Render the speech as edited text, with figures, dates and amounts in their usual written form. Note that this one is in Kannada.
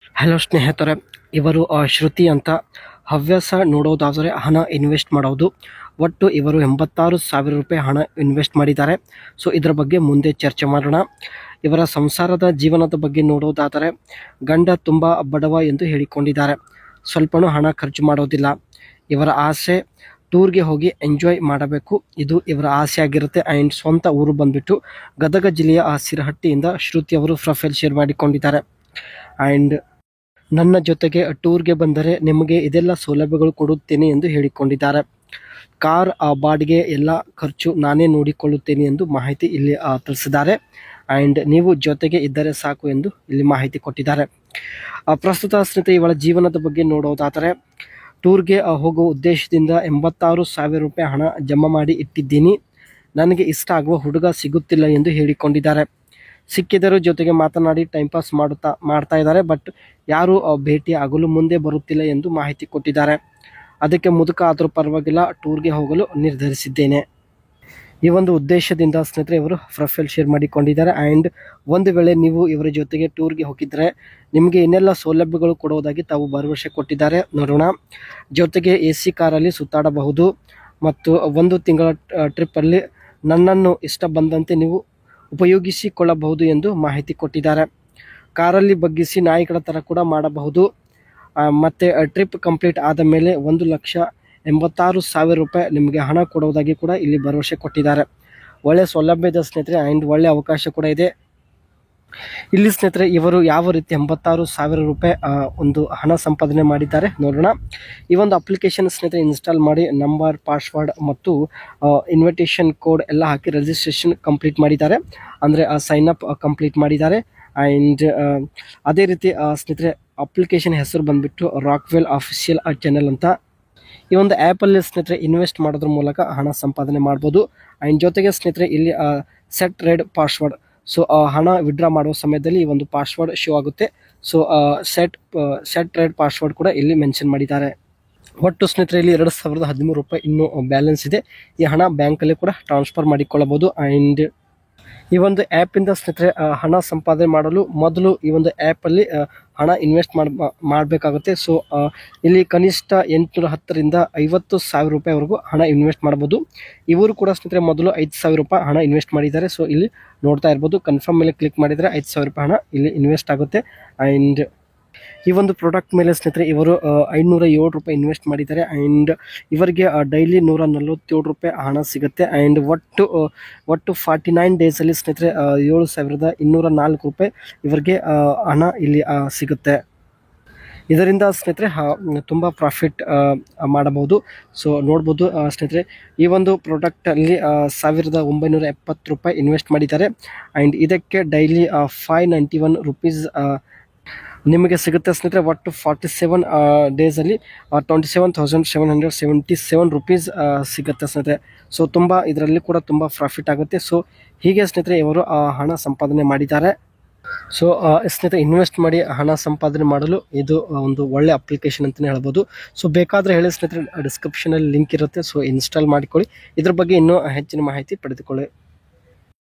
ಹಲೋ ಸ್ನೇಹಿತರೆ, ಇವರು ಶ್ರುತಿ ಅಂತ ಹವ್ಯಾಸ ನೋಡೋದಾದರೆ ಹಣ ಇನ್ವೆಸ್ಟ್ ಮಾಡೋದು. ಒಟ್ಟು ಇವರು 86,000 ರೂಪಾಯಿ ಹಣ ಇನ್ವೆಸ್ಟ್ ಮಾಡಿದ್ದಾರೆ. ಸೊ ಇದರ ಬಗ್ಗೆ ಮುಂದೆ ಚರ್ಚೆ ಮಾಡೋಣ. ಇವರ ಸಂಸಾರದ ಜೀವನದ ಬಗ್ಗೆ ನೋಡೋದಾದರೆ ಗಂಡ ತುಂಬ ಬಡವ ಎಂದು ಹೇಳಿಕೊಂಡಿದ್ದಾರೆ. ಸ್ವಲ್ಪನೂ ಹಣ ಖರ್ಚು ಮಾಡೋದಿಲ್ಲ. ಇವರ ಆಸೆ ಟೂರ್ಗೆ ಹೋಗಿ ಎಂಜಾಯ್ ಮಾಡಬೇಕು, ಇದು ಇವರ ಆಸೆ ಆಗಿರುತ್ತೆ. ಆ್ಯಂಡ್ ಸ್ವಂತ ಊರು ಬಂದ್ಬಿಟ್ಟು ಗದಗ ಜಿಲ್ಲೆಯ ಸಿರಹಟ್ಟಿಯಿಂದ ಶ್ರುತಿ ಅವರು ಪ್ರೊಫೈಲ್ ಶೇರ್ ಮಾಡಿಕೊಂಡಿದ್ದಾರೆ. ಆ್ಯಂಡ್ ನನ್ನ ಜೊತೆಗೆ ಟೂರ್ಗೆ ಬಂದರೆ ನಿಮಗೆ ಇದೆಲ್ಲ ಸೌಲಭ್ಯಗಳು ಕೊಡುತ್ತೇನೆ ಎಂದು ಹೇಳಿಕೊಂಡಿದ್ದಾರೆ. ಕಾರ್ ಬಾಡಿಗೆ ಎಲ್ಲ ಖರ್ಚು ನಾನೇ ನೋಡಿಕೊಳ್ಳುತ್ತೇನೆ ಎಂದು ಮಾಹಿತಿ ಇಲ್ಲಿ ತಿಳಿಸಿದ್ದಾರೆ. ಆ್ಯಂಡ್ ನೀವು ಜೊತೆಗೆ ಇದ್ದರೆ ಸಾಕು ಎಂದು ಇಲ್ಲಿ ಮಾಹಿತಿ ಕೊಟ್ಟಿದ್ದಾರೆ. ಪ್ರಸ್ತುತ ಸ್ನೇಹಿತರೆ ಇವಳ ಜೀವನದ ಬಗ್ಗೆ ನೋಡೋದಾದರೆ ಟೂರ್ಗೆ ಹೋಗುವ ಉದ್ದೇಶದಿಂದ 86,000 ರೂಪಾಯಿ ಹಣ ಜಮಾ ಮಾಡಿ ಇಟ್ಟಿದ್ದೀನಿ. ನನಗೆ ಇಷ್ಟ ಆಗುವ ಹುಡುಗ ಸಿಗುತ್ತಿಲ್ಲ ಎಂದು ಹೇಳಿಕೊಂಡಿದ್ದಾರೆ. ಸಿಕ್ಕಿದರೂ ಜೊತೆಗೆ ಮಾತನಾಡಿ ಟೈಮ್ ಪಾಸ್ ಮಾಡ್ತಾ ಇದ್ದಾರೆ. ಬಟ್ ಯಾರೂ ಭೇಟಿ ಆಗಲು ಮುಂದೆ ಬರುತ್ತಿಲ್ಲ ಎಂದು ಮಾಹಿತಿ ಕೊಟ್ಟಿದ್ದಾರೆ. ಅದಕ್ಕೆ ಮುದುಕ ಆದರೂ ಪರವಾಗಿಲ್ಲ, ಟೂರ್ಗೆ ಹೋಗಲು ನಿರ್ಧರಿಸಿದ್ದೇನೆ. ಈ ಒಂದು ಉದ್ದೇಶದಿಂದ ಸ್ನೇಹಿತರೆ ಇವರು ಪ್ರೊಫೈಲ್ ಶೇರ್ ಮಾಡಿಕೊಂಡಿದ್ದಾರೆ. ಆ್ಯಂಡ್ ಒಂದು ವೇಳೆ ನೀವು ಇವರ ಜೊತೆಗೆ ಟೂರ್ಗೆ ಹೋಗಿದ್ರೆ ನಿಮಗೆ ಇನ್ನೆಲ್ಲ ಸೌಲಭ್ಯಗಳು ಕೊಡುವುದಾಗಿ ತಾವು ಭರವಸೆ ಕೊಟ್ಟಿದ್ದಾರೆ. ನೋಡೋಣ. ಜೊತೆಗೆ AC ಕಾರಲ್ಲಿ ಸುತ್ತಾಡಬಹುದು ಮತ್ತು 1 ತಿಂಗಳ ಟ್ರಿಪ್ಪಲ್ಲಿ ನನ್ನನ್ನು ಇಷ್ಟ ಬಂದಂತೆ ನೀವು ಉಪಯೋಗಿಸಿಕೊಳ್ಳಬಹುದು ಎಂದು ಮಾಹಿತಿ ಕೊಟ್ಟಿದ್ದಾರೆ. ಕಾರಲ್ಲಿ ಬಗ್ಗಿಸಿ ನಾಯಿಗಳ ಥರ ಕೂಡ ಮಾಡಬಹುದು. ಮತ್ತು ಟ್ರಿಪ್ ಕಂಪ್ಲೀಟ್ ಆದ ಮೇಲೆ 1,86,000 ರೂಪಾಯಿ ನಿಮಗೆ ಹಣ ಕೊಡುವುದಾಗಿ ಕೂಡ ಇಲ್ಲಿ ಭರವಸೆ ಕೊಟ್ಟಿದ್ದಾರೆ. ಒಳ್ಳೆಯ ಸೌಲಭ್ಯದ ಸ್ನೇಹಿತರೆ. ಆ್ಯಂಡ್ ಒಳ್ಳೆಯ ಅವಕಾಶ ಕೂಡ ಇದೆ ಇಲ್ಲಿ ಸ್ನೇಹಿತರೆ. ಇವರು ಯಾವ ರೀತಿ 86,000 ರೂಪಾಯಿ ಒಂದು ಹಣ ಸಂಪಾದನೆ ಮಾಡಿದ್ದಾರೆ ನೋಡೋಣ. ಈ ಒಂದು ಅಪ್ಲಿಕೇಶನ್ ಸ್ನೇಹಿತರೆ ಇನ್ಸ್ಟಾಲ್ ಮಾಡಿ ನಂಬರ್, ಪಾಸ್ವರ್ಡ್ ಮತ್ತು ಇನ್ವಿಟೇಷನ್ ಕೋಡ್ ಎಲ್ಲ ಹಾಕಿ ರಿಜಿಸ್ಟ್ರೇಷನ್ ಕಂಪ್ಲೀಟ್ ಮಾಡಿದ್ದಾರೆ. ಅಂದರೆ ಸೈನ್ ಅಪ್ ಕಂಪ್ಲೀಟ್ ಮಾಡಿದ್ದಾರೆ. ಆ್ಯಂಡ್ ಅದೇ ರೀತಿ ಸ್ನೇಹಿತರೆ ಅಪ್ಲಿಕೇಶನ್ ಹೆಸರು ಬಂದುಬಿಟ್ಟು ರಾಕ್ವೆಲ್ ಆಫಿಷಿಯಲ್ ಚಾನೆಲ್ ಅಂತ. ಈ ಒಂದು ಆ್ಯಪಲ್ಲಿ ಸ್ನೇಹಿತರೆ ಇನ್ವೆಸ್ಟ್ ಮಾಡೋದ್ರ ಮೂಲಕ ಹಣ ಸಂಪಾದನೆ ಮಾಡ್ಬೋದು. ಆ್ಯಂಡ್ ಜೊತೆಗೆ ಸ್ನೇಹಿತರೆ ಇಲ್ಲಿ ಸೆಟ್ ರೆಡ್ ಪಾಸ್ವರ್ಡ್. ಸೊ ಹಣ ವಿಡ್ರಾ ಮಾಡುವ ಸಮಯದಲ್ಲಿ ಈ ಒಂದು ಪಾಸ್ವರ್ಡ್ ಶೋ ಆಗುತ್ತೆ. ಸೊ ಸೆಟ್ ರೆಡ್ ಪಾಸ್ವರ್ಡ್ ಕೂಡ ಇಲ್ಲಿ ಮೆನ್ಷನ್ ಮಾಡಿದ್ದಾರೆ. ಒಟ್ಟು ಸ್ನೇಹಿತರೆ ಇಲ್ಲಿ 2,013 ರೂಪಾಯಿ ಇನ್ನೂ ಬ್ಯಾಲೆನ್ಸ್ ಇದೆ. ಈ ಹಣ ಬ್ಯಾಂಕಲ್ಲಿ ಕೂಡ ಟ್ರಾನ್ಸ್ಫರ್ ಮಾಡಿಕೊಳ್ಳಬಹುದು. ಆ್ಯಂಡ್ ಈ ಒಂದು ಆ್ಯಪಿಂದ ಸ್ನೇಹಿತರೆ ಹಣ ಸಂಪಾದನೆ ಮಾಡಲು ಮೊದಲು ಈ ಒಂದು ಆ್ಯಪಲ್ಲಿ ಹಣ ಇನ್ವೆಸ್ಟ್ ಮಾಡಬೇಕಾಗುತ್ತೆ. ಸೊ ಇಲ್ಲಿ ಕನಿಷ್ಠ 810ರಿಂದ 50,000 ರೂಪಾಯಿವರೆಗೂ ಹಣ ಇನ್ವೆಸ್ಟ್ ಮಾಡ್ಬೋದು. ಇವರು ಕೂಡ ಸ್ನೇಹಿತರೆ ಮೊದಲು 5,000 ರೂಪಾಯಿ ಹಣ ಇನ್ವೆಸ್ಟ್ ಮಾಡಿದ್ದಾರೆ. ಸೊ ಇಲ್ಲಿ ನೋಡ್ತಾ ಇರ್ಬೋದು, ಕನ್ಫರ್ಮ್ ಮೇಲೆ ಕ್ಲಿಕ್ ಮಾಡಿದರೆ 5,000 ರೂಪಾಯಿ ಹಣ ಇಲ್ಲಿ ಇನ್ವೆಸ್ಟ್ ಆಗುತ್ತೆ. ಆ್ಯಂಡ್ ಈ ಒಂದು ಪ್ರಾಡಕ್ಟ್ ಮೇಲೆ ಸ್ನೇಹಿತರೆ ಇವರು 507 ರೂಪಾಯಿ ಇನ್ವೆಸ್ಟ್ ಮಾಡಿದ್ದಾರೆ. ಆ್ಯಂಡ್ ಇವರಿಗೆ ಡೈಲಿ 147 ರೂಪಾಯಿ ಹಣ ಸಿಗುತ್ತೆ. ಆ್ಯಂಡ್ ಒಟ್ಟು 49 ಡೇಸಲ್ಲಿ ಸ್ನೇಹಿತರೆ 7,204 ರೂಪಾಯಿ ಇವರಿಗೆ ಹಣ ಇಲ್ಲಿ ಸಿಗುತ್ತೆ. ಇದರಿಂದ ಸ್ನೇಹಿತರೆ ತುಂಬ ಪ್ರಾಫಿಟ್ ಮಾಡಬಹುದು. ಸೊ ನೋಡ್ಬೋದು ಸ್ನೇಹಿತರೆ ಈ ಒಂದು ಪ್ರಾಡಕ್ಟಲ್ಲಿ 1,970 ರೂಪಾಯಿ ಇನ್ವೆಸ್ಟ್ ಮಾಡಿದ್ದಾರೆ. ಆ್ಯಂಡ್ ಇದಕ್ಕೆ ಡೈಲಿ 591 ರೂಪೀಸ್ ನಿಮಗೆ ಸಿಗುತ್ತೆ ಸ್ನೇಹಿತರೆ. ಒಟ್ಟು 47 ಡೇಸಲ್ಲಿ 27,777 ರೂಪೀಸ್ ಸಿಗುತ್ತೆ ಸ್ನೇಹಿತರೆ. ಸೊ ತುಂಬ ಇದರಲ್ಲಿ ಕೂಡ ತುಂಬ ಪ್ರಾಫಿಟ್ ಆಗುತ್ತೆ. ಸೊ ಹೀಗೆ ಸ್ನೇಹಿತರೆ ಇವರು ಹಣ ಸಂಪಾದನೆ ಮಾಡಿದ್ದಾರೆ. ಸೊ ಸ್ನೇಹಿತರೆ ಇನ್ವೆಸ್ಟ್ ಮಾಡಿ ಹಣ ಸಂಪಾದನೆ ಮಾಡಲು ಇದು ಒಂದು ಒಳ್ಳೆ ಅಪ್ಲಿಕೇಶನ್ ಅಂತಲೇ ಹೇಳ್ಬೋದು. ಸೊ ಬೇಕಾದರೆ ಹೇಳಿ ಸ್ನೇಹಿತರೆ ಡಿಸ್ಕ್ರಿಪ್ಷನಲ್ಲಿ ಲಿಂಕ್ ಇರುತ್ತೆ. ಸೊ ಇನ್ಸ್ಟಾಲ್ ಮಾಡಿಕೊಳ್ಳಿ. ಇದ್ರ ಬಗ್ಗೆ ಇನ್ನೂ ಹೆಚ್ಚಿನ ಮಾಹಿತಿ ಪಡೆದುಕೊಳ್ಳಿ.